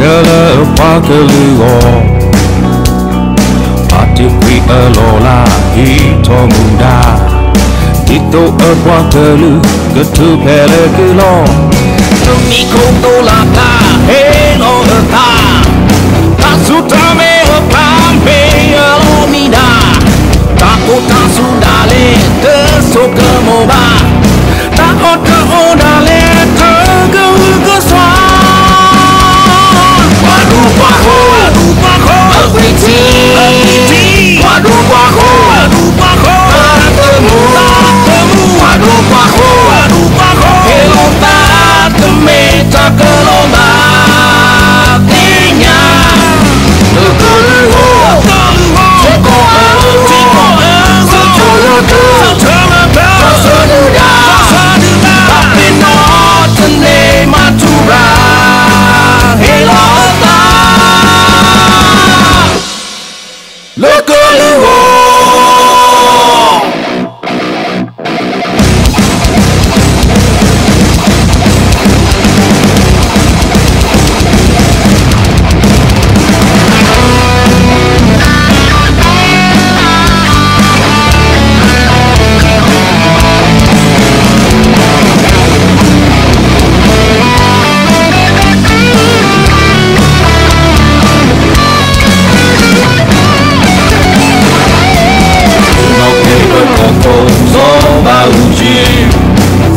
Tele pakaluo Pati kui alola hito muda Hito pakalu Ketu pele kulo Tumi koto lata Helo eta Tasutame okame alomida Takota sudale Tesoke moba Takota odale Tegel swa Wadupaho Agriti Wadupaho Temu Wadupaho Elonta Teme Takelonta Tinya Tekeluho Tiko Sejoyoke Seseduda Tapino Tene Matura Elonta Tekeluho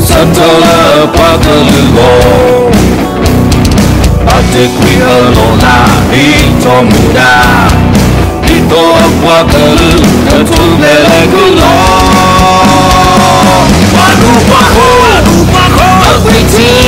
Setelah pakaluo Ate kui alola Hito muda Hito pakalu Ketu lele kulo Wadupaho Agriti